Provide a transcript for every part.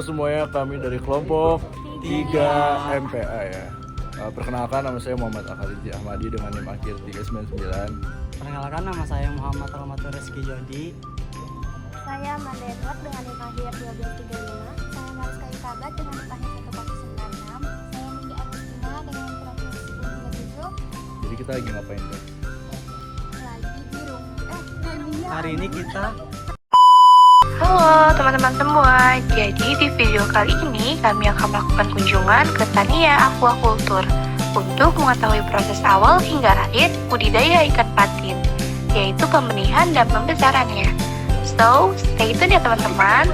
semuanya, kami dari kelompok 3 MPA ya. Perkenalkan, nama saya Muhammad Akhalidzi Ahmadi dengan NIM akhir 399. Perkenalkan, nama saya Muhammad Almatur Rizky Jodi. Saya Amanda Edward dengan NIM akhir 1235. Saya Mariska Isabat dengan NIM akhir 1196. Saya Nindi Agustina dengan NIM akhir 1037. Jadi kita lagi ngapain tuh? Lagi di rumah. Hari ini kita Halo teman-teman semua, jadi di video kali ini kami akan melakukan kunjungan ke Tania Aquaculture untuk mengetahui proses awal hingga akhir budidaya ikan patin, yaitu pembenihan dan pembesarannya. So, stay tune ya teman-teman.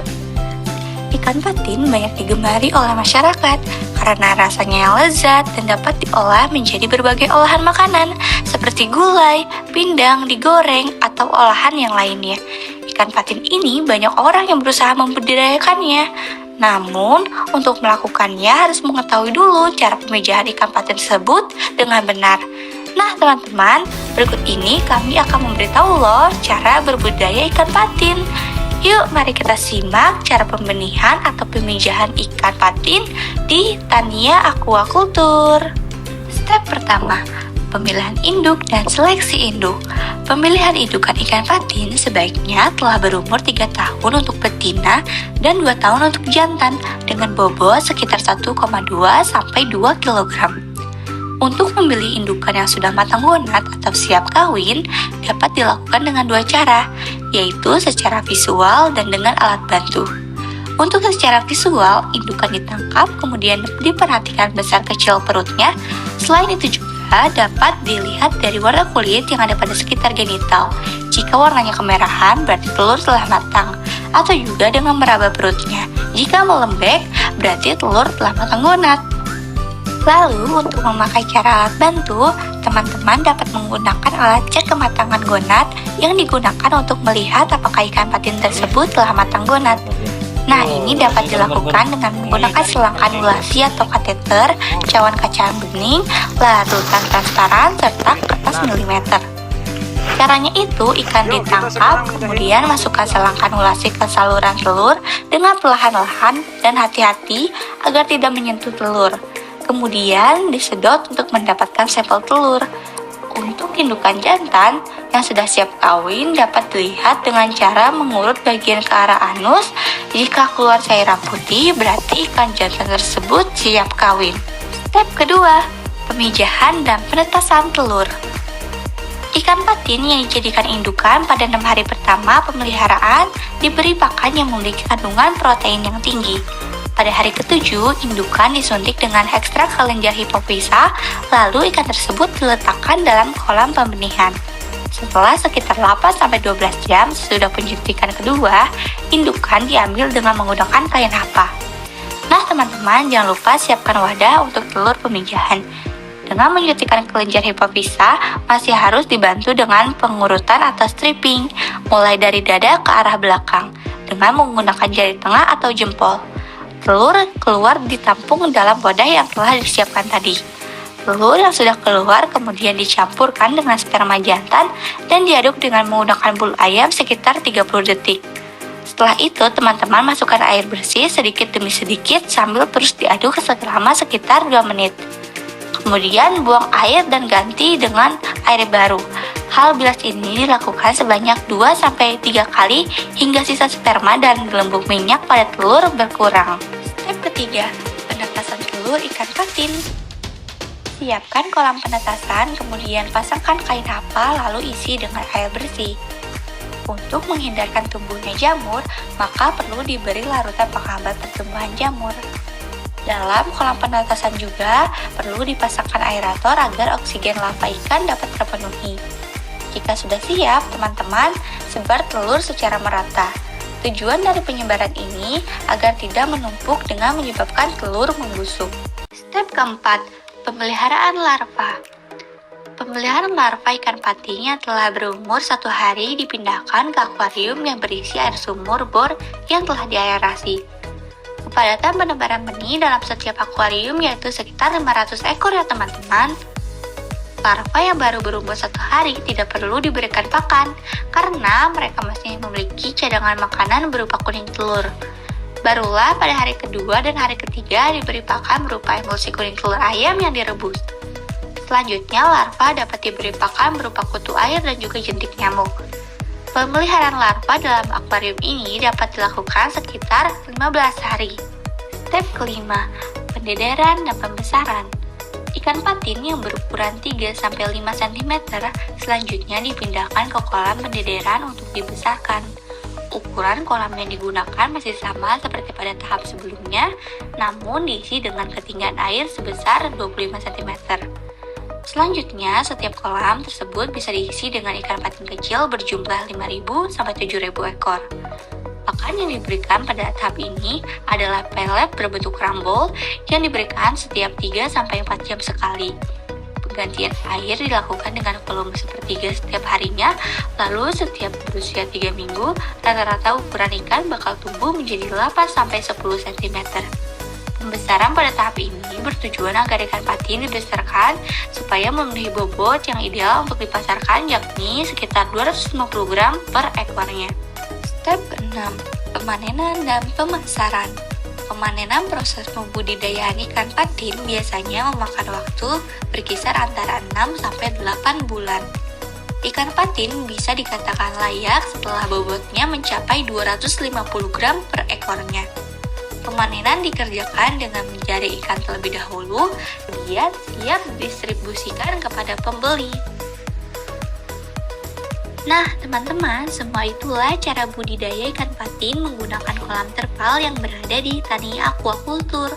Ikan patin banyak digemari oleh masyarakat karena rasanya yang lezat dan dapat diolah menjadi berbagai olahan makanan seperti gulai, pindang, digoreng, atau olahan yang lainnya. Ikan patin ini banyak orang yang berusaha membudidayakannya. Namun, untuk melakukannya harus mengetahui dulu cara pemijahan ikan patin tersebut dengan benar. Nah, teman-teman, berikut ini kami akan memberitahu loh cara berbudidaya ikan patin. Yuk, mari kita simak cara pembenihan atau pemijahan ikan patin di Tania Aquaculture. Step pertama, pemilihan induk dan seleksi induk. Pemilihan indukan ikan patin sebaiknya telah berumur 3 tahun untuk betina dan 2 tahun untuk jantan dengan bobot sekitar 1,2 sampai 2 kg. Untuk memilih indukan yang sudah matang gonat atau siap kawin dapat dilakukan dengan 2 cara, yaitu secara visual dan dengan alat bantu. Untuk secara visual, indukan ditangkap kemudian diperhatikan besar kecil perutnya. Selain itu juga dapat dilihat dari warna kulit yang ada pada sekitar genital. Jika warnanya kemerahan, berarti telur telah matang. Atau juga dengan meraba perutnya. Jika melembek, berarti telur telah matang gonat. Lalu, untuk memakai cara alat bantu, teman-teman dapat menggunakan alat cek kematangan gonat yang digunakan untuk melihat apakah ikan patin tersebut telah matang gonat. Nah, ini dapat dilakukan dengan menggunakan selang kanulasi atau kateter, cawan kacang bening, larutan transparan, serta kertas milimeter. Caranya itu, ikan ditangkap, kemudian masukkan selang kanulasi ke saluran telur dengan perlahan-lahan dan hati-hati agar tidak menyentuh telur. Kemudian disedot untuk mendapatkan sampel telur. Untuk indukan jantan yang sudah siap kawin dapat dilihat dengan cara mengurut bagian ke arah anus. Jika keluar cairan putih, berarti ikan jantan tersebut siap kawin. Step kedua, pemijahan dan penetasan telur. Ikan patin yang dijadikan indukan pada 6 hari pertama pemeliharaan diberi pakan yang memiliki kandungan protein yang tinggi. Pada hari ke-7, indukan disuntik dengan ekstrak kelenjar hipofisa, lalu ikan tersebut diletakkan dalam kolam pembenihan. Setelah sekitar 8-12 jam sesudah penyuntikan kedua, indukan diambil dengan menggunakan kain hapa. Nah teman-teman, jangan lupa siapkan wadah untuk telur pemijahan. Dengan menyuntikkan kelenjar hipofisa, masih harus dibantu dengan pengurutan atau stripping, mulai dari dada ke arah belakang, dengan menggunakan jari tengah atau jempol. Telur keluar ditampung dalam wadah yang telah disiapkan tadi. Telur yang sudah keluar kemudian dicampurkan dengan sperma jantan dan diaduk dengan menggunakan bulu ayam sekitar 30 detik. Setelah itu, teman-teman masukkan air bersih sedikit demi sedikit sambil terus diaduk selama sekitar 2 menit. Kemudian buang air dan ganti dengan air baru. Hal bilas ini dilakukan sebanyak 2-3 kali hingga sisa sperma dan gelembung minyak pada telur berkurang. Step ketiga, penetasan telur ikan patin. Siapkan kolam penetasan, kemudian pasangkan kain hapa lalu isi dengan air bersih. Untuk menghindarkan tumbuhnya jamur, maka perlu diberi larutan penghambat pertumbuhan jamur. Dalam kolam penetasan juga perlu dipasangkan aerator agar oksigen lava ikan dapat terpenuhi. Jika sudah siap, teman-teman, sebar telur secara merata. Tujuan dari penyebaran ini agar tidak menumpuk dengan menyebabkan telur membusuk. Step keempat, pemeliharaan larva. Pemeliharaan larva ikan patin yang telah berumur 1 hari dipindahkan ke akuarium yang berisi air sumur bor yang telah diaerasi. Kepadatan penebaran benih dalam setiap akuarium yaitu sekitar 500 ekor ya teman-teman. Larva yang baru berumur 1 hari tidak perlu diberikan pakan karena mereka masih memiliki cadangan makanan berupa kuning telur. Barulah pada hari kedua dan hari ketiga diberi pakan berupa emulsi kuning telur ayam yang direbus. Selanjutnya, larva dapat diberi pakan berupa kutu air dan juga jentik nyamuk. Pemeliharaan larva dalam akuarium ini dapat dilakukan sekitar 15 hari. Step kelima, pendederan dan pembesaran. Ikan patin yang berukuran 3-5 cm selanjutnya dipindahkan ke kolam pendederan untuk dibesarkan. Ukuran kolam yang digunakan masih sama seperti pada tahap sebelumnya, namun diisi dengan ketinggian air sebesar 25 cm. Selanjutnya, setiap kolam tersebut bisa diisi dengan ikan patin kecil berjumlah 5.000 sampai 7.000 ekor. Pakan yang diberikan pada tahap ini adalah pelet berbentuk rambol yang diberikan setiap 3 sampai 4 jam sekali. Penggantian air dilakukan dengan volume sepertiga setiap harinya, lalu setiap berusia 3 minggu, rata-rata ukuran ikan bakal tumbuh menjadi 8 sampai 10 cm. Pembesaran pada tahap ini bertujuan agar ikan patin dibesarkan supaya memenuhi bobot yang ideal untuk dipasarkan, yakni sekitar 250 gram per ekornya. Step 6. Pemanenan dan pemasaran. Pemanenan proses pembudidayaan ikan patin biasanya memakan waktu berkisar antara 6 sampai 8 bulan. Ikan patin bisa dikatakan layak setelah bobotnya mencapai 250 gram per ekornya. Pemanenan dikerjakan dengan menjaring ikan terlebih dahulu, kemudian siap didistribusikan kepada pembeli. Nah, teman-teman, semua itulah cara budidaya ikan patin menggunakan kolam terpal yang berada di Tania Aquaculture.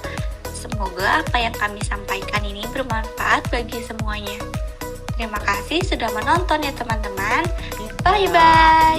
Semoga apa yang kami sampaikan ini bermanfaat bagi semuanya. Terima kasih sudah menonton ya teman-teman. Bye-bye.